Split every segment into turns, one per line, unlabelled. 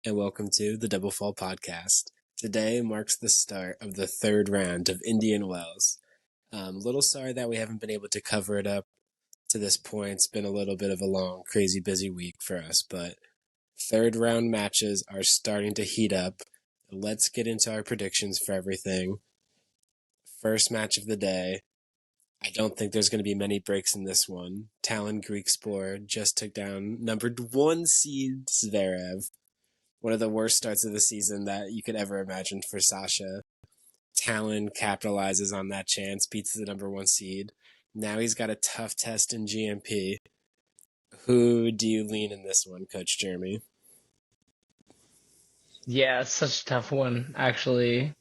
and welcome to the Double Fall Podcast. Today marks the start of the third round of Indian Wells. Little sorry that we haven't been able to cover it up to this point. It's been a little bit of a long, crazy busy week for us, but third round matches are starting to heat up. Let's get into our predictions for everything. First match of the day. I don't think there's going to be many breaks in this one. Talon Griekspoor just took down numbered 1 seed Zverev. One of the worst starts of the season that you could ever imagine for Sasha. Talon capitalizes on that chance, beats the number 1 seed. Now he's got a tough test in GMP. Who do you lean in this one, Coach Jeremy?
Yeah, it's such a tough one, actually,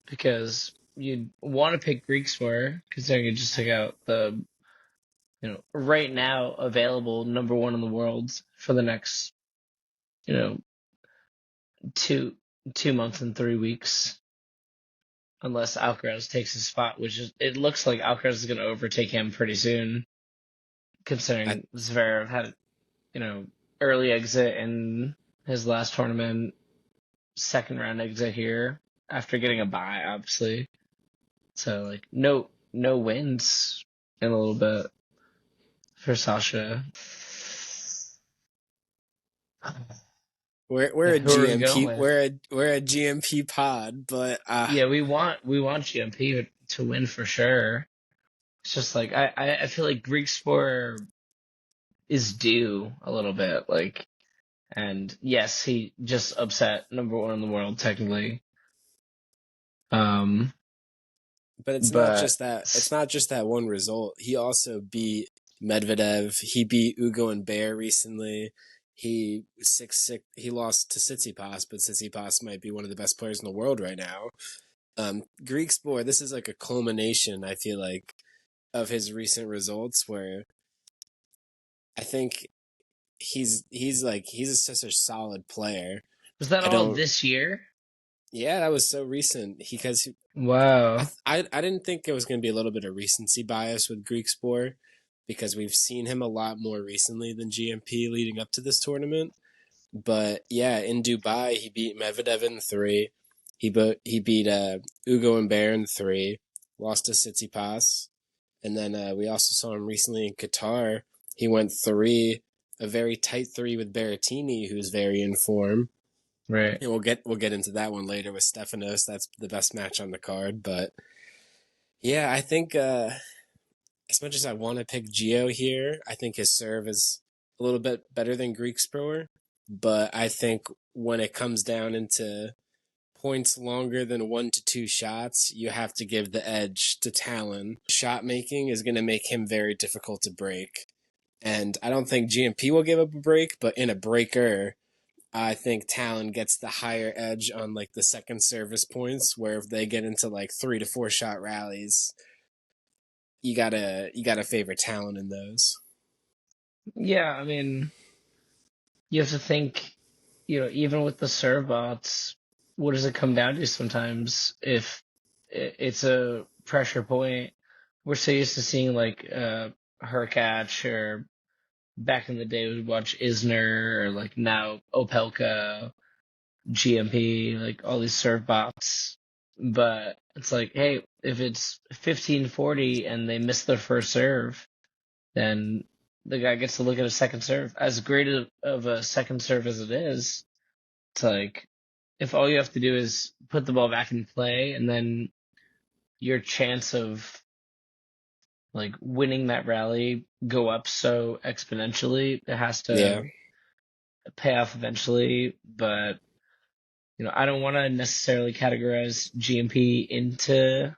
because you'd want to pick Griekspoor, considering you just took out the, right now available number one in the world for the next, you know, two months and 3 weeks, unless Alcaraz takes his spot, it looks like Alcaraz is going to overtake him pretty soon, considering Zverev had, early exit in his last tournament, second round exit here after getting a bye, obviously. So no wins in a little bit for Sasha.
We're a
Who are we going
GMP
with?
we're a GMP pod, but
Yeah, we want GMP to win for sure. It's just I feel like Griekspoor is due a little bit, and yes, he just upset number one in the world technically.
but it's not
But
just that. It's not just that one result. He also beat Medvedev. He beat Ugo and Bear recently. He lost to Tsitsipas, but Tsitsipas might be one of the best players in the world right now. Griekspoor, this is like a culmination, I feel like, of his recent results where I think he's such a solid player.
was that
I
all
don't
this year?
Yeah, that was so recent because
Wow.
I didn't think there was going to be a little bit of recency bias with Griekspoor because we've seen him a lot more recently than GMP leading up to this tournament. But yeah, in Dubai, he beat Medvedev in 3. He beat Ugo and Bear in 3. Lost to Tsitsipas, and then we also saw him recently in Qatar. He went 3, a very tight 3 with Berrettini, who's very in form.
Right.
And we'll get into that one later with Stefanos. That's the best match on the card. But yeah, I think as much as I want to pick Gio here, I think his serve is a little bit better than Griekspoor. But I think when it comes down into points longer than 1 to 2 shots, you have to give the edge to Talon. Shot making is going to make him very difficult to break. And I don't think GMP will give up a break, but in a breaker, I think Talon gets the higher edge on like the second service points, where if they get into like 3 to 4 shot rallies, you gotta favor Talon in those.
Yeah, I mean, you have to think, even with the serve bots, what does it come down to sometimes? If it's a pressure point, we're so used to seeing Hurkacz, or back in the day we'd watch Isner, or now Opelka, GMP, all these serve bots. But it's like, hey, if it's 15-40 and they miss their first serve, then the guy gets to look at a second serve. As great of a second serve as it is, it's like, if all you have to do is put the ball back in play, and then your chance of winning that rally go up so exponentially, it has
Yeah,
to pay off eventually. But I don't want to necessarily categorize GMP into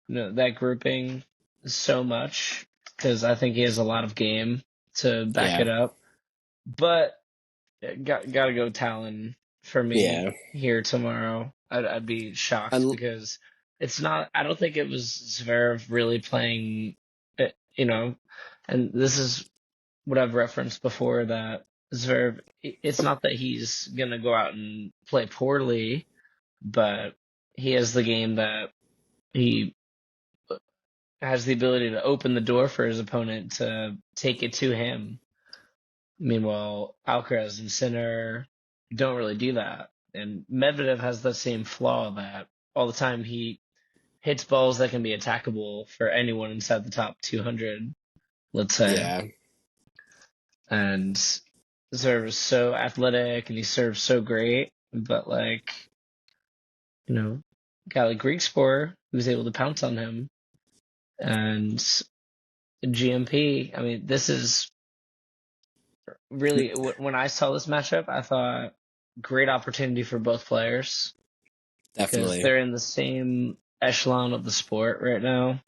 that grouping so much, because I think he has a lot of game to back
yeah,
it up. But gotta go Talon for
yeah.
me here tomorrow. I'd be shocked,
Un-
because it's not. I don't think it was Zverev really playing. And this is what I've referenced before, that Zverev. It's not that he's gonna go out and play poorly, but he has the game that he has the ability to open the door for his opponent to take it to him. Meanwhile, Alcaraz and Sinner, don't really do that. And Medvedev has the same flaw that all the time he hits balls that can be attackable for anyone inside the top 200, let's say.
Yeah,
And serves so athletic and he serves so great, but like, you know, a guy like Griekspoor who was able to pounce on him, and GMP. I mean, this is really, when I saw this matchup, I thought great opportunity for both players because
definitely.
they're in the same echelon of the sport right now.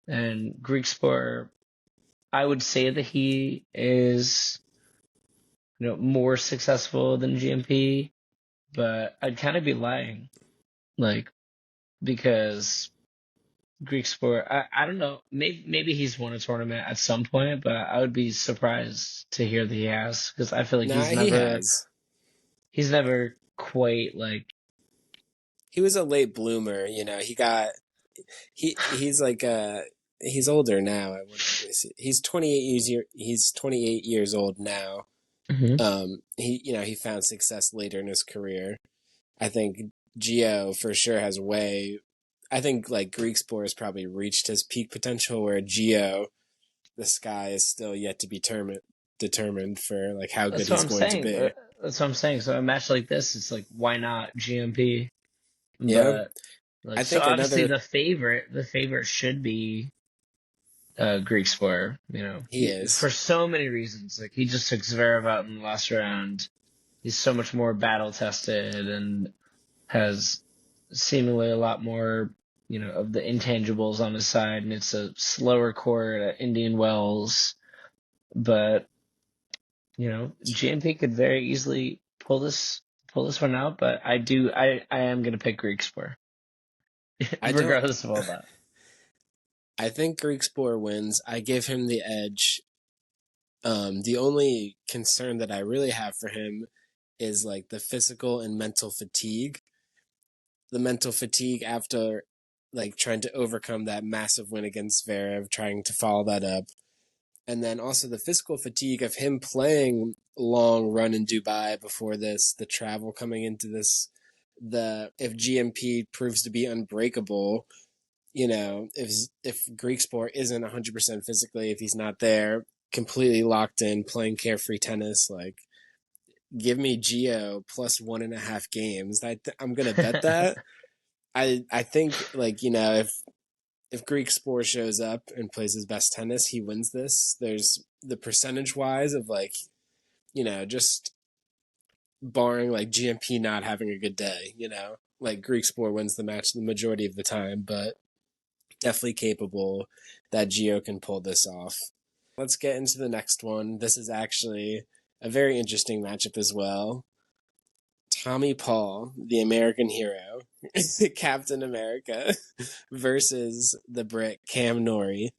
And Griekspoor, I would say that he is, more successful than GMP, but I'd kind of be lying, like, because Griekspoor, I don't know, maybe he's won a tournament at some point, but I would be surprised to hear that he has, because I feel like
Nah, he has.
he's never quite like.
He was a late bloomer. He's like he's older now. He's 28 years old now.
Mhm.
He found success later in his career. I think Gio for sure has way. I think like Griekspoor has probably reached his peak potential, where Gio, the sky is still yet to be determined for like how good
That's what
he's
I'm
going to
saying.
be.
That's what I'm saying. So a match like this, it's like, why not GMP?
Yeah,
But like,
I
so
think
obviously
another
the favorite should be Griekspoor.
he is.
For so many reasons. Like, he just took Zverev out in the last round. He's so much more battle tested and has seemingly a lot more, of the intangibles on his side, and it's a slower court at Indian Wells. But, GMP could very easily pull this one out, but I am gonna pick Griekspoor,
I don't.
regardless of all that.
I think Griekspoor wins. I give him the edge. The only concern that I really have for him is like the physical and mental fatigue. The mental fatigue after like trying to overcome that massive win against Zverev, trying to follow that up, and then also the physical fatigue of him playing long run in Dubai before this, the travel coming into this, the if GMP proves to be unbreakable, if Griekspoor isn't 100% physically, if he's not there, completely locked in, playing carefree tennis, like give me Gio plus 1.5 games. I'm gonna bet that. I think like if Griekspoor shows up and plays his best tennis, he wins this. There's the percentage wise of like just barring like GMP not having a good day, like Griekspoor wins the match the majority of the time, but definitely capable that Gio can pull this off. Let's get into the next one. This is actually a very interesting matchup as well. Tommy Paul, the American hero, Captain America, versus the Brit Cam Norrie.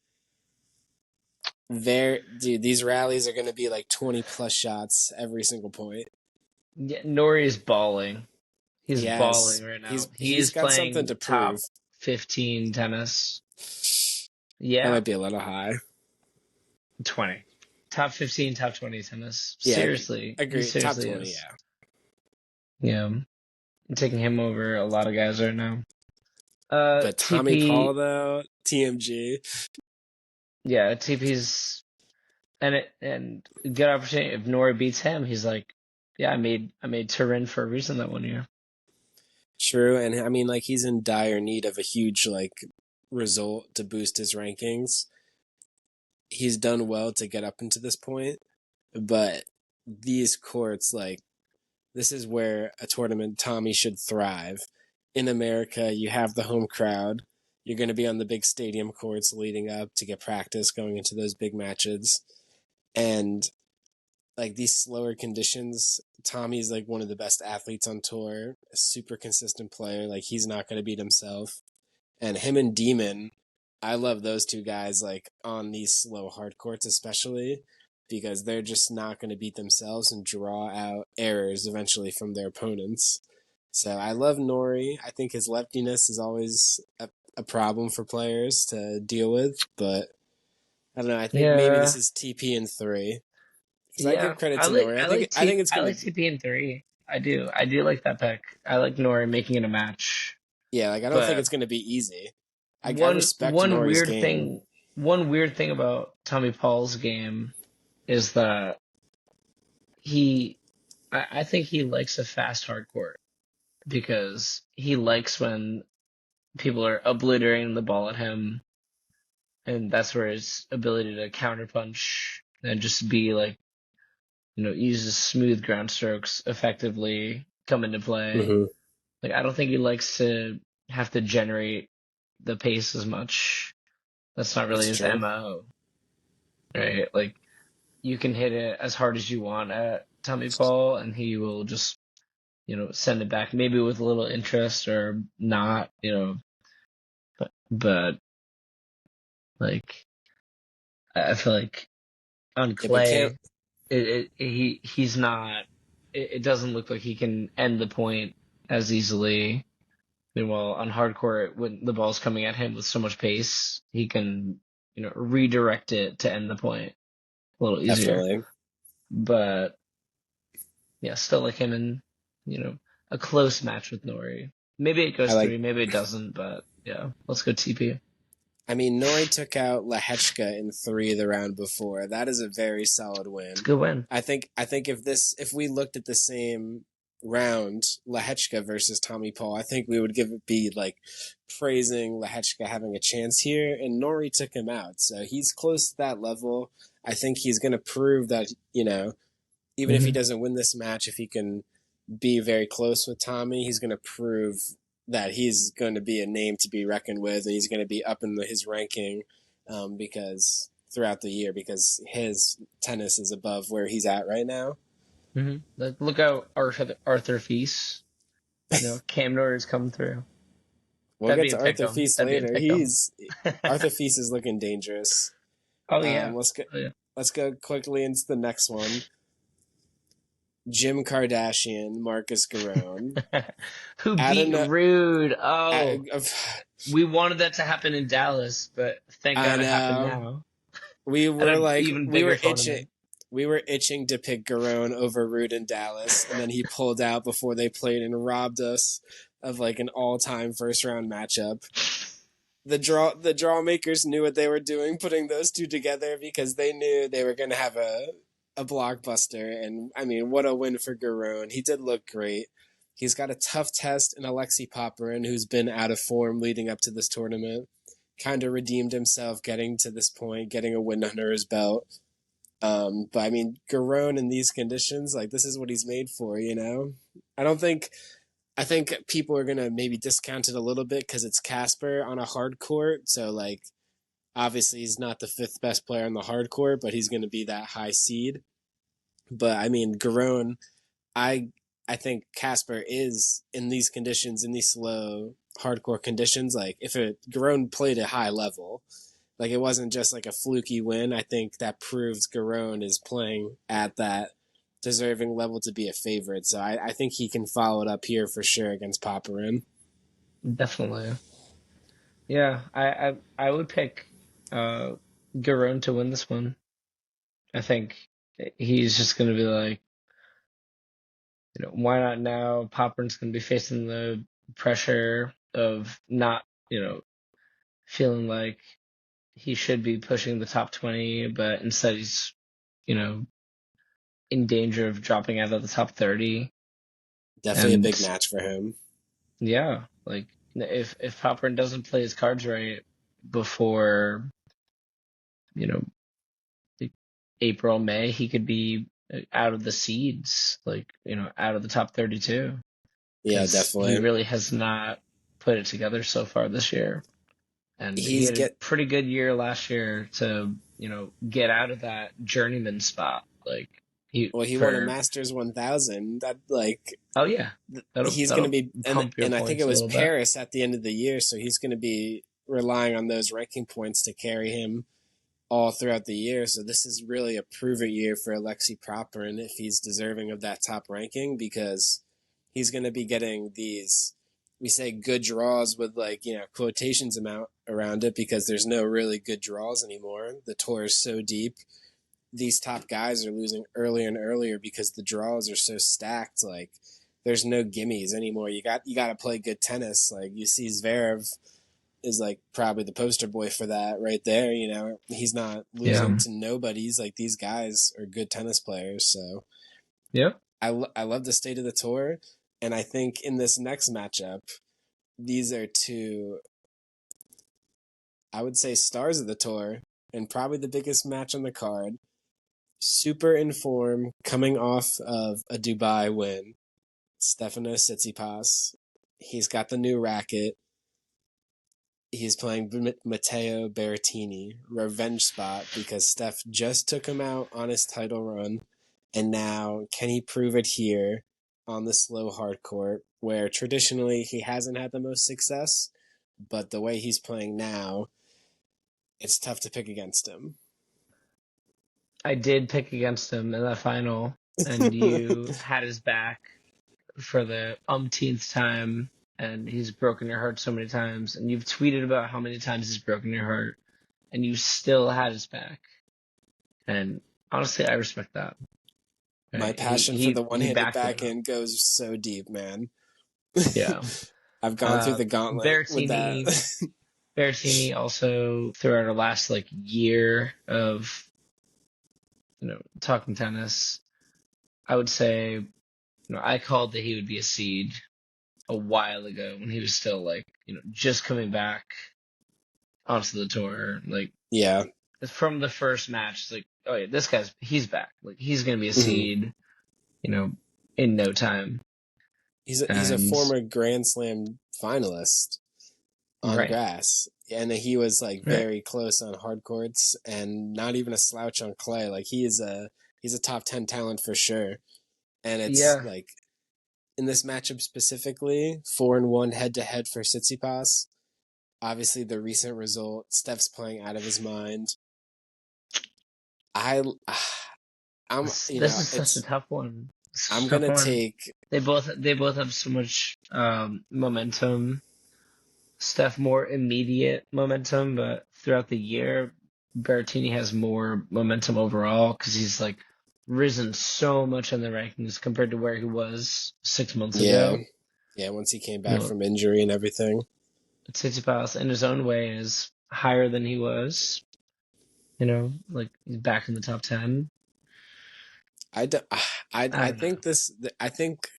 Dude, these rallies are going to be like 20 plus shots every single point.
Yeah, Norrie's balling. He's
He
balling
has.
right now. He
He's
is
got something
playing
to
top
prove.
15 tennis.
That
Yeah,
might be a little high.
20. Top 15, top 20 tennis.
Yeah,
Seriously. He
agree. Top
seriously
20,
is.
yeah.
Yeah. I'm taking him over a lot of guys right now.
But Tommy Paul,
TP,
though, TMG.
yeah, TP's, and good opportunity. If Norrie beats him, he's like, yeah, I made Turin for a reason that 1 year.
True. And I mean, like, he's in dire need of a huge, like, result to boost his rankings. He's done well to get up into this point, but these courts, like, this is where a tournament Tommy should thrive. In America, you have the home crowd. You're going to be on the big stadium courts leading up to get practice going into those big matches. And like these slower conditions, Tommy's like one of the best athletes on tour, a super consistent player. Like he's not going to beat himself. And him and Demon, I love those two guys like on these slow hard courts especially because they're just not going to beat themselves and draw out errors eventually from their opponents. So I love Norrie. I think his leftiness is always a problem for players to deal with, but I don't know. I think maybe this
Yeah.
is TP in 3. Because I give credit
I
to
like
Norrie.
I like
I think it's
I
gonna.
like TP in three. I do like that pick. I like Norrie making it a match.
Yeah, like I don't think
But
it's gonna be easy. I
one
respect
one
Norrie's
weird
game.
thing one weird thing about Tommy Paul's game is that he I think he likes a fast hard court because he likes when people are obliterating the ball at him, and that's where his ability to counterpunch and just be like, use his smooth ground strokes effectively come into play.
Hmm.
Like, I don't think he likes to have to generate the pace as much. That's not really
That's
his
true.
MO, right? Like, you can hit it as hard as you want at Tommy Paul, and he will just, send it back, maybe with a little interest or not, but like, I feel like on
Yeah, but can't.
clay, he's not. It doesn't look like he can end the point as easily. Meanwhile, on hardcore, when the ball's coming at him with so much pace, he can, redirect it to end the point a little easier.
Definitely.
But yeah, still like him in, a close match with Norrie. Maybe it
I
goes
like.
three, maybe it doesn't. But yeah, let's go TP.
I mean, Norrie took out Lehechka in three the round before. That is a very solid
It's a
win.
good win.
I think if we looked at the same round, Lehechka versus Tommy Paul, I think we would be like praising Lehechka having a chance here, and Norrie took him out. So he's close to that level. I think he's going to prove that, even if he
Hmm.
doesn't win this match, if he can be very close with Tommy, he's going to prove that he's going to be a name to be reckoned with, and he's going to be up in his ranking because throughout the year, because his tennis is above where he's at right now.
Like, look out, Arthur Feast. Cam Norrie's coming through.
We'll
That'd
get
be a
to
pick
Arthur
'em.
Feast
That'd be a
later.
pick 'em.
Arthur Feast is looking dangerous.
Oh yeah.
Let's go.
Oh yeah.
Let's go quickly into the next one. Jim Kardashian, Marcus Giron.
Who
I don't
beat
know.
Rude?
I,
Oh, we wanted that to happen in Dallas, but thank
I
God it happened
know.
now.
We
At
were
an
like,
even
we
bigger
were itching.
tournament.
We were itching to pick Giron over Rude in Dallas, and then he pulled out before they played and robbed us of like an all-time first-round matchup. The draw makers knew what they were doing, putting those two together because they knew they were going to have a blockbuster. And I mean, what a win for Giron! He did look great. He's got a tough test in Alexei Popyrin, who's been out of form leading up to this tournament. Kind of redeemed himself, getting to this point, getting a win under his belt. But I mean, Giron in these conditions, like this is what he's made for. I don't think I think people are gonna maybe discount it a little bit because it's Casper on a hard court. So like, obviously he's not the fifth best player on the hard court, but he's gonna be that high seed. But I mean, Giron, I I think Casper is in these conditions, in these slow hardcore conditions. Like if Giron played at high level, like it wasn't just like a fluky win. I think that proves Giron is playing at that deserving level to be a favorite. So I think he can follow it up here for sure against Popyrin.
Definitely. Yeah, I would pick Giron to win this one. I think he's just gonna be like, why not now? Popyrin's gonna be facing the pressure of not, feeling like he should be pushing the top 20, but instead he's, you know, in danger of dropping out of the top 30.
Definitely a
And
big match for him.
yeah, like if Popyrin doesn't play his cards right before, you know, like April, May, he could be out of the seeds, like, out of the top 32,
Yeah,
because he
definitely.
really has not put it together so far this year. And he
He's
had a
get
pretty good year last year to, get out of that journeyman spot. Like he
well, he won a
for
Masters 1000. That like
oh yeah,
he's going to
that'll
be
pump your
and I think it
points a
was
little bit.
Paris at the end of the year, so he's going to be relying on those ranking points to carry him all throughout the year. So this is really a prove it year for Alexei Popyrin if he's deserving of that top ranking because he's going to be getting these we say good draws with like quotations amount around it because there's no really good draws anymore. The tour is so deep these top guys are losing earlier and earlier because the draws are so stacked. Like, there's no gimmies anymore. You got to play good tennis. Like, you see Zverev is like probably the poster boy for that right there. You know, he's not losing to nobodies. Like, these guys are good tennis players. So I love the state of the tour, and I think in this next matchup, these are two, I would say, stars of the tour, and probably the biggest match on the card. Super in form, coming off of a Dubai win. Stefanos Tsitsipas. He's got the new racket. He's playing Matteo Berrettini, revenge spot, because Steph just took him out on his title run. And now, can he prove it here on the slow hard court, where traditionally he hasn't had the most success, but the way he's playing now, it's tough to pick against him.
I did pick against him in that final, and you had his back for the umpteenth time, and he's broken your heart so many times, and you've tweeted about how many times he's broken your heart, and you still had his back. And honestly, I respect that.
Right? My passion for the one-handed backhand goes so deep, man.
Yeah.
I've gone through the gauntlet with that.
Berrettini also, throughout our last year of talking tennis, I would say, I called that he would be a seed a while ago when he was still just coming back onto the tour. From the first match, oh yeah, this he's back. He's gonna be a seed, in no time.
He's a former Grand Slam finalist on grass, and he was very close on hard courts, and not even a slouch on clay. He's a top 10 talent for sure. And it's in this matchup specifically, 4-1 head to head for Tsitsipas. Obviously, the recent result, Steph's playing out of his mind.
This is such a tough one.
I'm gonna take.
They both have so much momentum. Steph more immediate momentum, but throughout the year, Berrettini has more momentum overall because he's risen so much in the rankings compared to where he was 6 months ago.
Yeah, once he came back from injury and everything.
Tsitsipas, in his own way, is higher than he was. He's back in the top 10.
I think.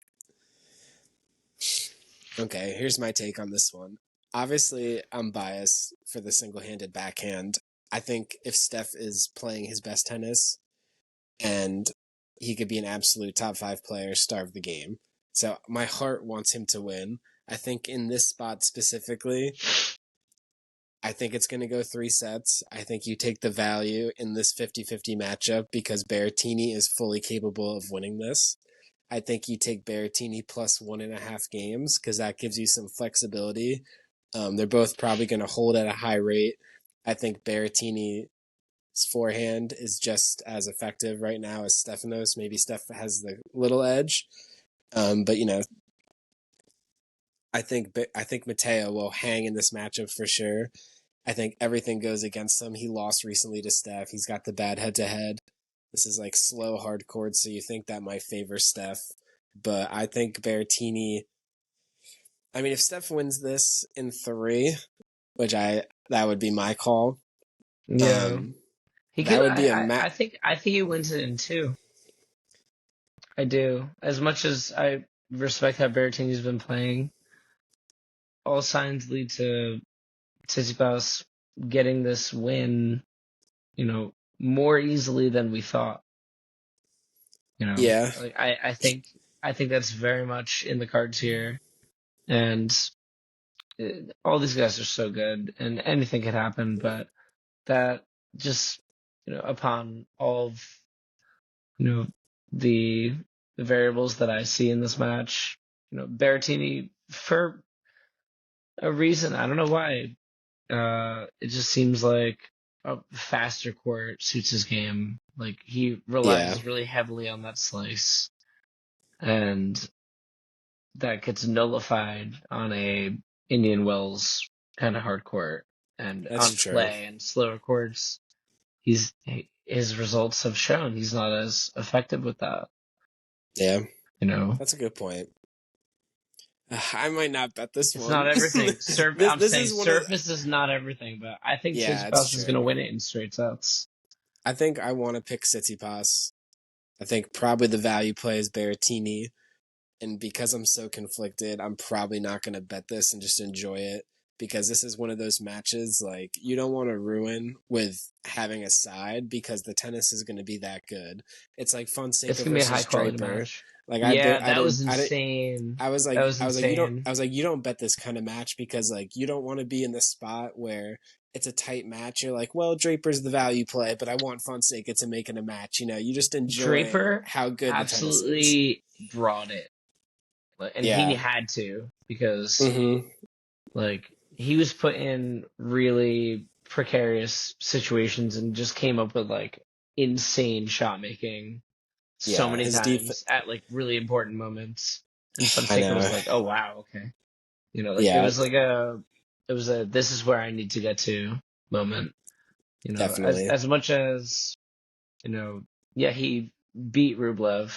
Okay, here's my take on this one. Obviously, I'm biased for the single-handed backhand. I think if Steph is playing his best tennis, and he could be an absolute top 5 player, star of the game. So my heart wants him to win. I think in this spot specifically, I think it's going to go 3 sets. I think you take the value in this 50-50 matchup because Berrettini is fully capable of winning this. I think you take Berrettini plus 1.5 games because that gives you some flexibility. They're both probably going to hold at a high rate. I think Berrettini's forehand is just as effective right now as Stefanos. Maybe Steph has the little edge. But I think Matteo will hang in this matchup for sure. I think everything goes against him. He lost recently to Steph. He's got the bad head-to-head. This is slow hard court, so you think that might favor Steph. But I think Berrettini, if Steph wins this in 3, which that would be my call.
Yeah. That would be a match. I think he wins it in 2. I do. As much as I respect how Berrettini's been playing, all signs lead to Tsitsipas getting this win, more easily than we thought.
Yeah.
I think that's very much in the cards here, and all these guys are so good, and anything could happen. But that just upon all of the variables that I see in this match, Berrettini, for a reason, I don't know why, it just seems like a faster court suits his game. He relies really heavily on that slice, and that gets nullified on a Indian Wells kind of hard court, and
That's
on
true.
clay and slower courts, he's his results have shown he's not as effective with that.
Yeah,
You know,
that's a good point. I might not bet this
it's
one.
not everything. I'm
This
saying
is one of
surface is not everything, but I think
yeah, it's
Tsitsipas is going to
true.
win it in straight sets.
I think I want to pick Tsitsipas. I think probably the value play is Berrettini. And because I'm so conflicted, I'm probably not going to bet this and just enjoy it, because this is one of those matches like you don't want to ruin with having a side because the tennis is going to be that good. It's like
It's
Fonseca
going to be a high
versus
quality
Draper.
match.
Like
Yeah,
I
that
didn't
was
I didn't
insane.
I was
That
like
was insane.
you don't bet this kind of match because like you don't want to be in the spot where it's a tight match. You're like, well, Draper's the value play, but I want Fonseca to make it a match. You know, you just enjoy
Draper
how good the tennis is.
absolutely brought it. And he
Yeah.
had to, because
Mm-hmm.
like he was put in really precarious situations and just came up with like insane shot making so
Yeah.
many
His def.
times at like really important moments. And
I
Fonseca was
know.
like, "Oh wow, okay." You know, like
Yeah.
it was a this is where I need to get to moment. You know,
Definitely.
as much as, you know, yeah, he beat Rublev.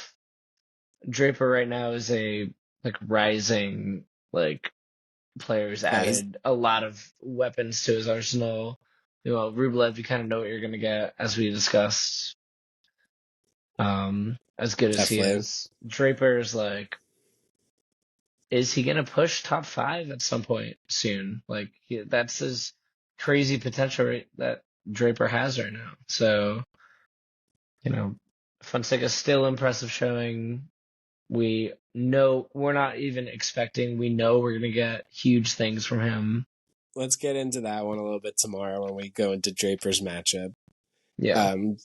Draper right now is a like rising like players
Yeah, he's
added a lot of weapons to his arsenal. You know, Rublev, you kind of know what you're going to get, as we discussed. As good as he
definitely.
is, Draper's like, is he going to push top 5 at some point soon? Like, that's his crazy potential that Draper has right now. So, you know, Fonseca's still impressive showing. We know we're not even expecting. We know we're going to get huge things from him.
Let's get into that one a little bit tomorrow when we go into Draper's matchup.
Yeah.
Um,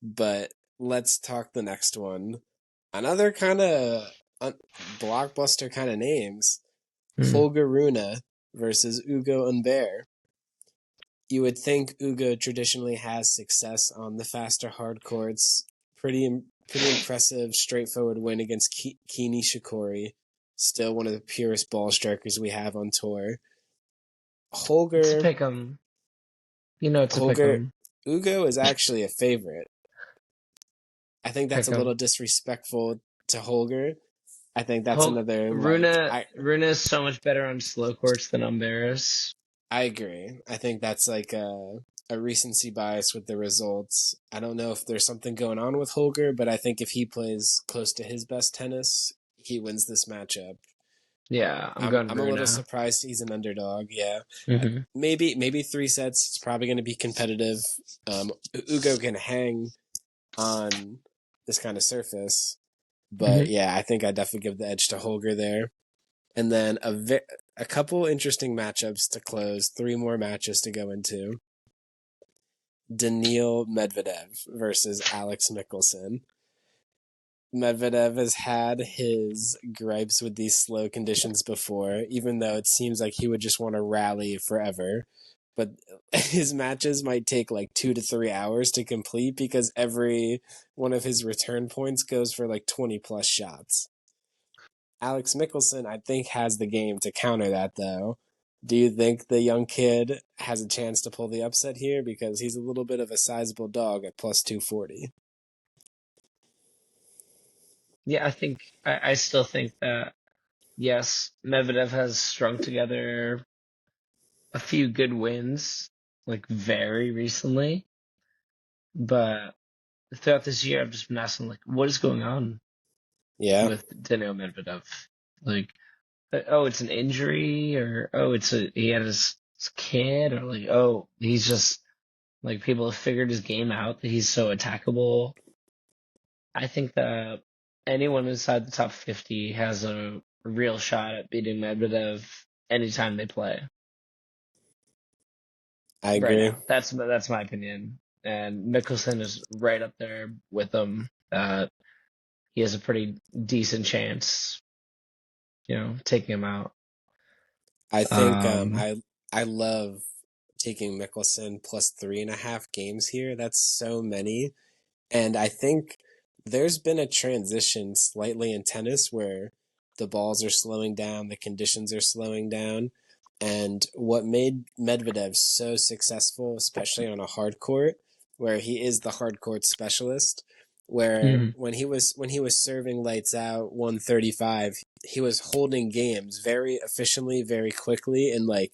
but let's talk the next one. Another kind of blockbuster kind of names.
Mm.
Holger Rune versus Ugo Humbert. You would think Ugo traditionally has success on the faster hard courts. Pretty impressive, straightforward win against Kini Shikori. Still one of the purest ball strikers we have on tour.
It's a
Holger
pick 'em. You know, it's a pick
Holger
'em.
Ugo is actually a favorite. I think that's
Pick
a
'em.
little disrespectful to Holger. I think that's
Hulk,
another like
Rune is so much better on slow courts than on Barris.
I agree. I think that's like a recency bias with the results. I don't know if there's something going on with Holger, but I think if he plays close to his best tennis, he wins this matchup.
Yeah, I'm going
I'm a little
Rune.
surprised he's an underdog. Yeah,
Hmm.
maybe 3 sets. It's probably going to be competitive. Ugo can hang on this kind of surface, but
Hmm.
yeah, I think I definitely give the edge to Holger there. And then a couple interesting matchups to close. 3 more matches to go into. Daniil Medvedev versus Alex Michelson. Medvedev has had his gripes with these slow conditions before, even though it seems like he would just want to rally forever. But his matches might take like 2 to 3 hours to complete because every one of his return points goes for like 20 plus shots. Alex Michelson, I think, has the game to counter that, though. Do you think the young kid has a chance to pull the upset here? Because he's a little bit of a sizable dog at plus 240.
Yeah, I still think that, yes, Medvedev has strung together a few good wins, like very recently, but throughout this year, I've just been asking, like, what is going on
Yeah,
with Daniil Medvedev? Like, oh, it's an injury, or oh, he had his kid, or like, oh, he's just like, people have figured his game out that he's so attackable. I think that anyone inside the top 50 has a real shot at beating Medvedev anytime they play
I
right
agree.
now. That's my opinion. And Mickelson is right up there with him. He has a pretty decent chance, taking him out.
I think
Um,
I love taking Mickelson plus 3.5 games here. That's so many. And I think there's been a transition slightly in tennis where the balls are slowing down, the conditions are slowing down. And what made Medvedev so successful, especially on a hard court, where he is the hard court specialist. Where
Mhm.
when he was serving lights out 135, he was holding games very efficiently, very quickly in like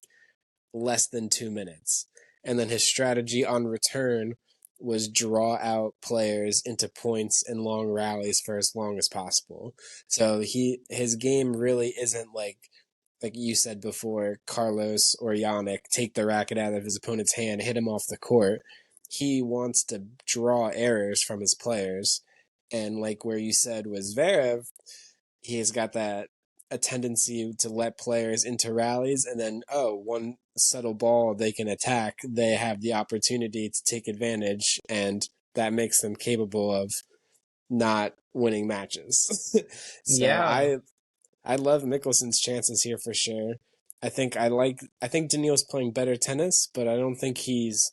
less than 2 minutes. And then his strategy on return was draw out players into points and long rallies for as long as possible. So his game really isn't like you said before, Carlos or Yannick take the racket out of his opponent's hand, hit him off the court. He wants to draw errors from his players. And like where you said was Zverev, he has got that a tendency to let players into rallies, and then one subtle ball they can attack, they have the opportunity to take advantage, and that makes them capable of not winning matches. So
Yeah.
I love Mickelson's chances here for sure. I think Daniil's playing better tennis, but I don't think he's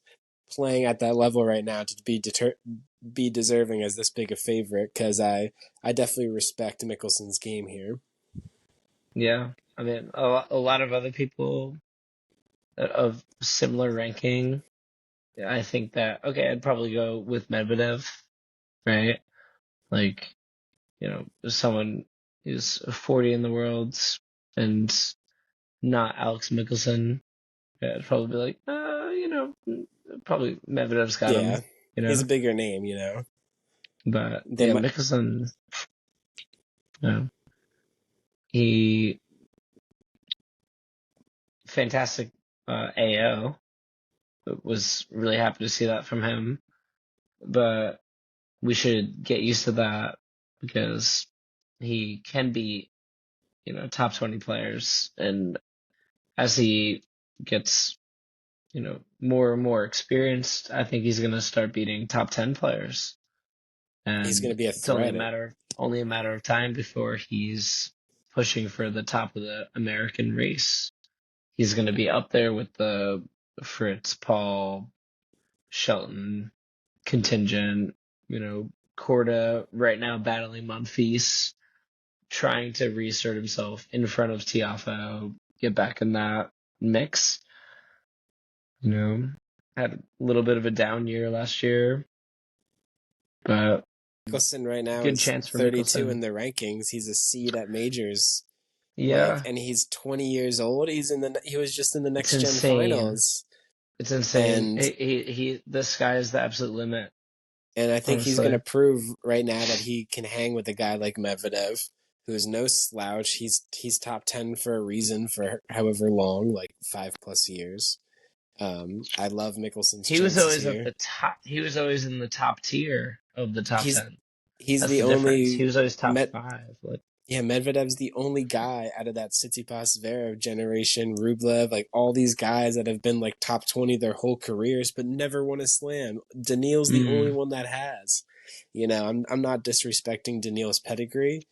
playing at that level right now to be deserving as this big a favorite, because I definitely respect Mickelson's game here.
Yeah. I mean, a lot of other people of similar ranking. I think that, okay, I'd probably go with Medvedev, right? Like, someone who's 40 in the world and not Alex Michelson. Yeah, I'd probably be like, probably Medvedev's got
Yeah,
him,
he's a bigger name.
But
They
yeah,
might,
Mickelson, he fantastic AO. Was really happy to see that from him, but we should get used to that because he can be, top 20 players, and as he gets, more and more experienced, I think he's going to start beating top 10 players,
he's going
and
to be a
it's only a
threat.
matter of time before he's pushing for the top of the American race. He's going to be up there with the Fritz, Paul, Shelton contingent, Korda right now battling Monfils, trying to reassert himself in front of Tiafoe, get back in that mix. Had a little bit of a down year last year, but
Mickelson right now
good
is
chance for
32
Mickelson.
in the rankings. He's a seed at majors.
Yeah,
And he's 20 years old. He was just in the
it's
next gen
insane.
finals.
It's insane.
And
The sky is the absolute limit,
I think he's going to
honestly.
prove right now that he can hang with a guy like Medvedev, who's no slouch. He's top 10 for a reason for however long, like 5+ years. I love Mickelson's
He was
chances
always at
here.
the top. He was always in the top tier of the top
He's
10.
he's
That's
the
the difference. He
only
was always top
Met
5. Like,
Yeah, Medvedev's the only guy out of that Tsitsipas Zverev generation, Rublev, like all these guys that have been like top 20 their whole careers but never won a slam. Daniil's the only
mm,
one that has. I'm not disrespecting Daniil's pedigree,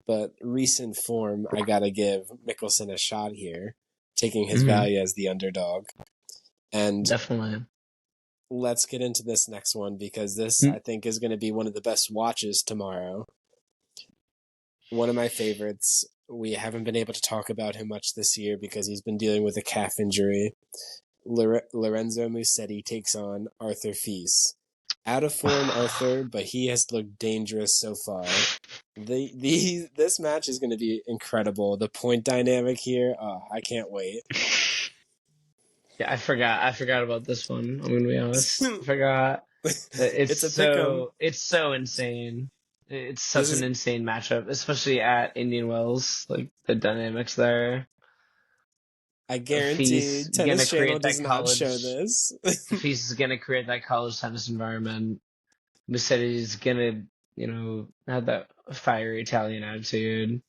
but recent form, I gotta give Mickelson a shot here, taking his
mm,
value as the underdog. And
definitely.
let's get into this next one, because this,
Mm,
I think, is going to be one of the best watches tomorrow. One of my favorites. We haven't been able to talk about him much this year because he's been dealing with a calf injury. Lorenzo Musetti takes on Arthur Fils. Out of form, Arthur, but he has looked dangerous so far. This match is going to be incredible. The point dynamic here, I can't wait.
Yeah, I forgot about this one. I'm gonna be honest. I forgot.
It's a pick 'em.
It's so insane. It's
This
such an
is
insane matchup, especially at Indian Wells. Like the dynamics there.
I guarantee
Feast gonna
Tennis Channel
create that
does not show
college.
this.
Feast is gonna create that college tennis environment. Musetti's gonna, have that fiery Italian attitude.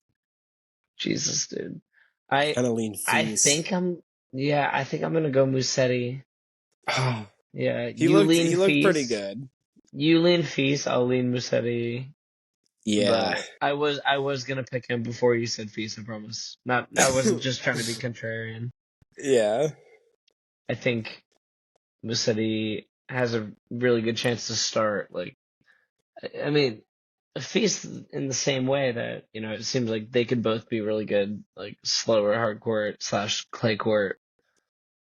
Jesus, dude. I
Kind of lean
I
Fils.
think I'm yeah, I think I'm gonna go Musetti. Yeah,
He looked pretty good.
You lean Feast, I'll lean Musetti.
Yeah.
But I was gonna pick him before you said Feast, I promise. Not I wasn't just trying to be contrarian.
Yeah.
I think Musetti has a really good chance to start. Like, I mean, Feast in the same way that, it seems like they could both be really good, like slower hard court / clay court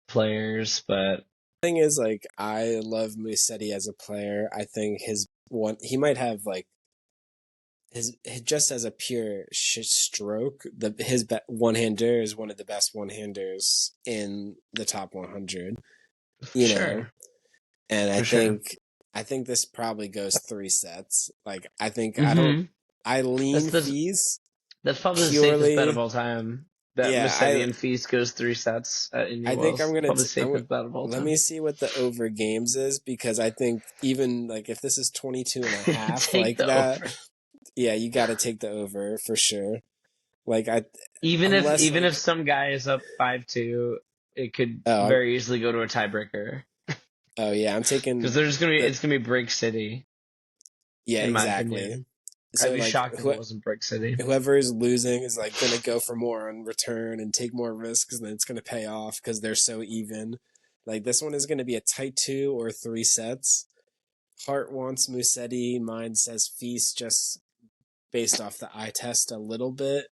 players, but
thing is, like, I love Musetti as a player. I think he might have like his just as a pure stroke. His one-hander is one of the best one-handers in the top 100.
Sure.
And
For sure.
I think this probably goes 3 sets. Like, I think I
That's
lean Fees
that's probably the safest bet of
purely.
all time. That
Yeah,
Musetti and Feast goes 3 sets at Indian
I think
Wells. Probably the safest bet of all
let me
time.
see what the over games is, because I think even like if this is 22 and a half,
Take
like
the
that,
over.
yeah, you got to take the over for sure. Like unless
Even if
like,
some guy is up 5-2, it could
oh,
very easily go to a tiebreaker.
oh yeah, I'm
Because
taking the,
it's gonna be Break City,
yeah,
in my
exactly.
opinion. I'd
So
be
like,
shocked if it wasn't Break City.
whoever is losing is like going to go for more on return and take more risks, and then it's going to pay off because they're so even. Like, this one is going to be a tight 2 or 3 sets. Heart wants Musetti. Mine says Feast, just based off the eye test a little bit.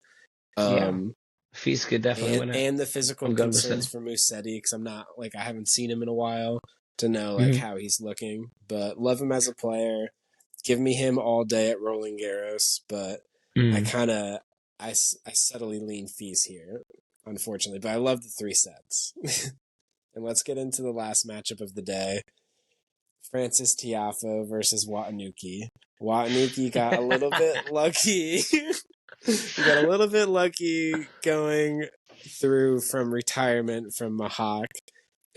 Yeah,
Um,
Feast could definitely win it.
and the physical
I'm going
concerns
Musetti.
for Musetti, because I'm not like, I haven't seen him in a while to know like
Mm-hmm.
how he's looking. But love him as a player. Give me him all day at Roland Garros, but I
Mm.
kind of I subtly lean Fees here, unfortunately. But I love the 3 sets. And let's get into the last matchup of the day: Francis Tiafoe versus Watsnuki. Watsnuki got a little bit lucky. He got a little bit lucky going through from retirement from Mahak,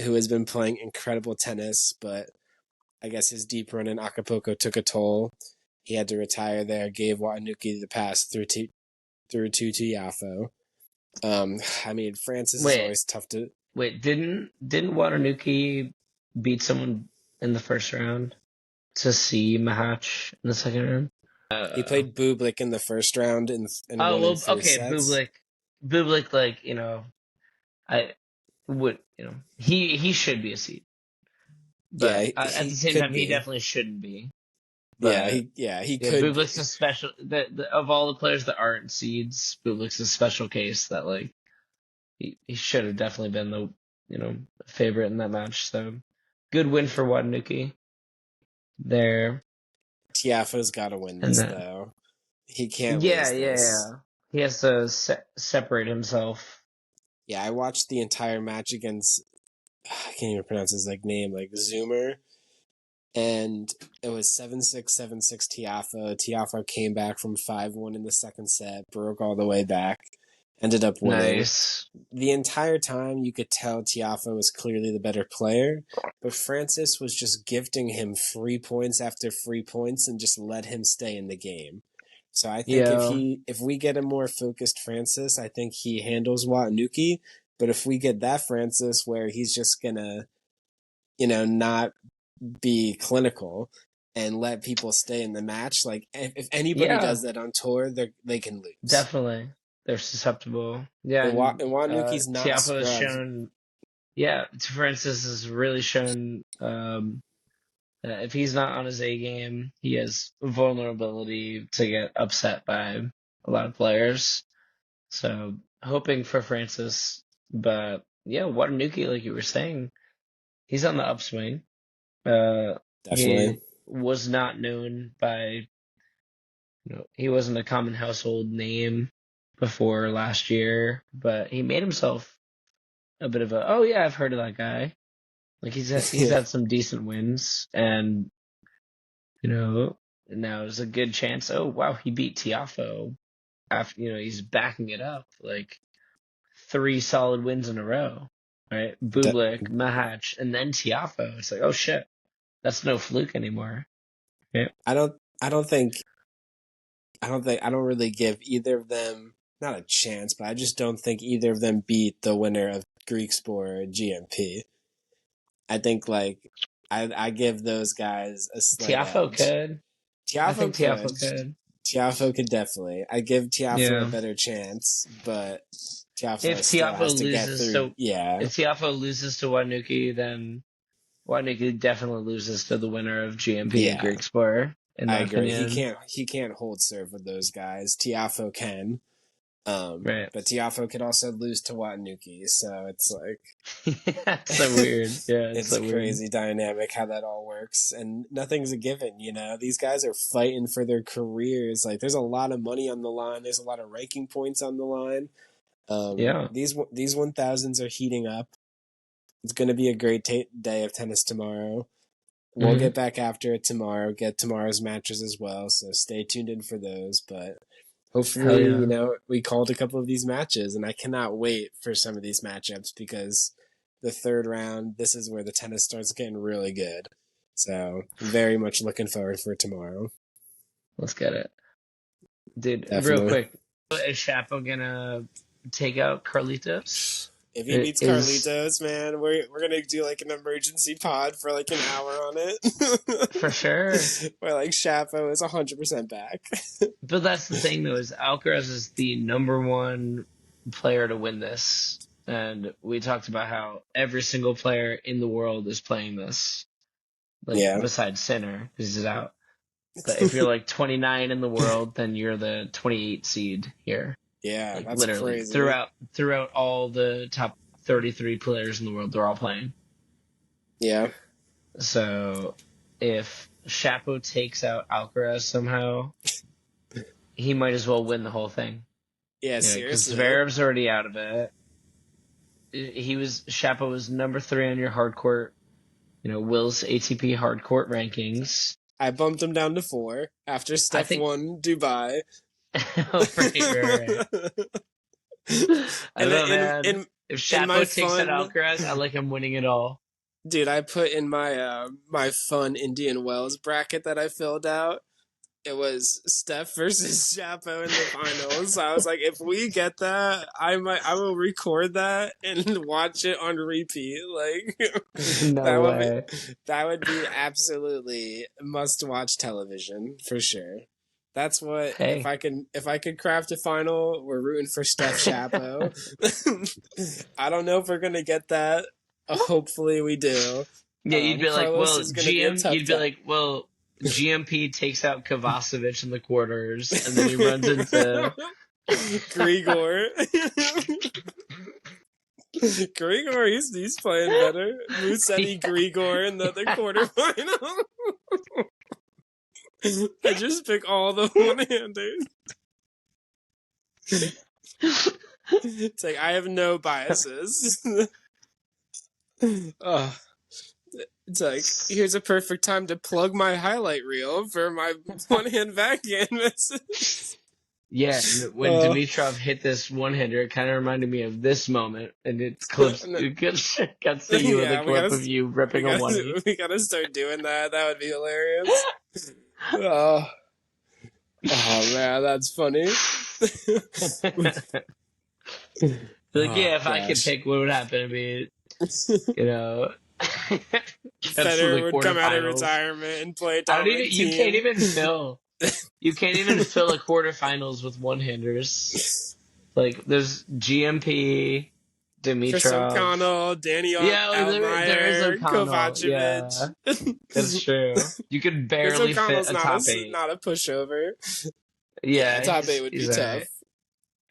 who has been playing incredible tennis, but I guess his deep run in Acapulco took a toll. He had to retire there, gave Watsnuki the pass through to Tiafoe. I mean, Francis is
Wait,
always tough to.
didn't Waternuki beat someone in the first round to see Mahatch in the second round?
He played Bublik in the first round and
Oh
won in
well,
3
okay,
sets.
Bublik, like I would, he should be a seed,
Yeah,
but at the
he
same
could
time, he
be.
definitely shouldn't be.
Yeah,
But
he
yeah,
could
Bublik's a
be.
special. Of all the players that aren't seeds, Bublik's a special case that like he should have definitely been the favorite in that match. So good win for Watanuki there,
Tiafoe's got to win
and
this
then
though. He can't
yeah,
lose
yeah,
this.
yeah. He has to separate himself.
Yeah, I watched the entire match against, I can't even pronounce his like name, like Zoomer, and it was 7-6, 7-6 Tiafoe. Tiafoe came back from 5-1 in the second set, broke all the way back, ended up winning.
Nice.
The entire time you could tell Tiafoe was clearly the better player, but Francis was just gifting him free points after free points and just let him stay in the game. So I think
Yeah,
if we get a more focused Francis, I think he handles Watsnuki. But if we get that Francis where he's just gonna, not be clinical and let people stay in the match, like if anybody
yeah,
does that on tour, they can lose.
definitely. They're susceptible. Yeah,
And
and
Watsnuki's not a
Tiafoe has
scrub.
shown. Yeah, Francis has really shown. If he's not on his A game, he has vulnerability to get upset by a lot of players. So hoping for Francis, but yeah, Watanuki, like you were saying, he's on the upswing.
Definitely.
He was not known by, he wasn't a common household name before last year, but he made himself a bit of a, oh yeah, I've heard of that guy. Like he's
Yeah.
had some decent wins, and now there's a good chance. Oh wow, he beat Tiafoe after he's backing it up like 3 solid wins in a row, right?
De-
Bublik, Mahach, and then Tiafoe. It's like, oh shit, that's no fluke anymore. Yeah,
I don't I don't think I don't really give either of them, not a chance, but I just don't think either of them beat the winner of Griekspoor or GMP. I think like I give those guys a slight
Tiafoe
edge.
could. I
Tiafoe
think
could.
Tiafoe could.
Tiafoe could definitely. I give Tiafoe a
Yeah.
better chance, but
If
Tiafoe still has
Tiafoe
to get
loses
through.
to
Yeah,
if Tiafoe loses to Wanuki, then Wanuki definitely loses to the winner of GMP and
yeah,
Griekspoor, in
I
my
agree.
opinion.
He can't hold serve with those guys. Tiafoe can.
Right.
But Tiafoe could also lose to Watsnuki, so it's like
It's so weird. Yeah,
it's
so
crazy
weird.
dynamic how that all works, and nothing's a given. These guys are fighting for their careers. Like, there's a lot of money on the line. There's a lot of ranking points on the line.
Yeah.
These 1000s are heating up. It's going to be a great day of tennis tomorrow. We'll
Mm-hmm.
get back after it tomorrow, get tomorrow's matches as well, so stay tuned in for those. But
Hell
hopefully,
yeah.
we called a couple of these matches, and I cannot wait for some of these matchups because the third round, this is where the tennis starts getting really good. So, very much looking forward for tomorrow.
Let's get it. Dude, real
Definitely.
quick. Is Shapo gonna take out Carlitos?
If he beats
Is
Carlitos, man, we're gonna do like an emergency pod for like an hour on it.
for sure.
Where like Shapo is 100% back.
But that's the thing, though, is Alcaraz is the number one player to win this. And we talked about how every single player in the world is playing this. Like,
Yeah.
besides Sinner, because he's out. But if you're like 29 in the world, then you're the 28 seed here.
Yeah,
Like,
that's
literally
crazy.
throughout all the top 33 players in the world, they're all playing.
Yeah.
So if Shapo takes out Alcaraz somehow, he might as well win the whole thing.
Yeah,
Because
seriously.
Zverev's already out of it. Shapo was number 3 on your hardcourt, Will's ATP hardcourt rankings.
I bumped him down to 4 after Steph won Dubai.
Oh, right. I don't know, man. If Shapo takes out Alcaraz, I like him winning it all.
Dude, I put in my my fun Indian Wells bracket that I filled out. It was Steph versus Shapo in the finals. So I was like, if we get that, I will record that and watch it on repeat. Like,
No way.
That would be absolutely must-watch television for sure. That's what
Hey.
if I could craft a final, we're rooting for Steph Shapo. I don't know if we're gonna get that. Hopefully we do.
Yeah, you'd be like, well, GMP takes out Kovacevic in the quarters, and then he runs into
Grigor. Grigor, he's playing better. Musetti, Grigor in the quarterfinal. I just pick all the one-handers. It's like, I have no biases. It's like, here's a perfect time to plug my highlight reel for my one-hand backhand misses.
Yeah, when Dimitrov hit this one-hander, it kind of reminded me of this moment, and it clips. It got to you with a clip of you ripping a one.
We gotta start doing that. That would be hilarious. Oh man, that's funny.
If I could pick, what would happen? I mean,
Federer would come out of retirement and play dominant team.
You can't even fill. You can't even fill a quarterfinals with one-handers. Like, there's GMP, Dimitrov,
Chris O'Connell, Danny Altmaier, Kovacevic.
Yeah, that's true. You could barely fit a top 8.
Not a pushover.
Yeah,
top 8 would be tough.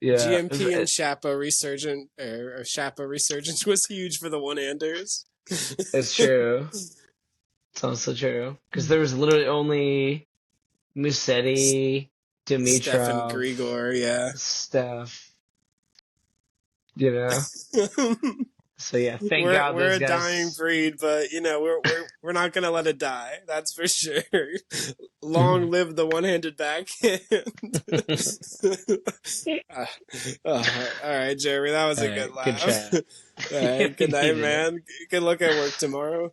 Yeah,
GMP and Shapo resurgence was huge for the one-handers.
It's true. It's also true. Because there was literally only Musetti, Dimitrov,
Steph and Grigor, yeah.
Steph. So yeah, thank God
we're
those
a
guys...
dying breed, but we're not gonna let it die. That's for sure. Long live the one-handed backhand. All right, Jeremy, that was a good laugh.
Good chat.
All right, good night, man. Good luck at work tomorrow.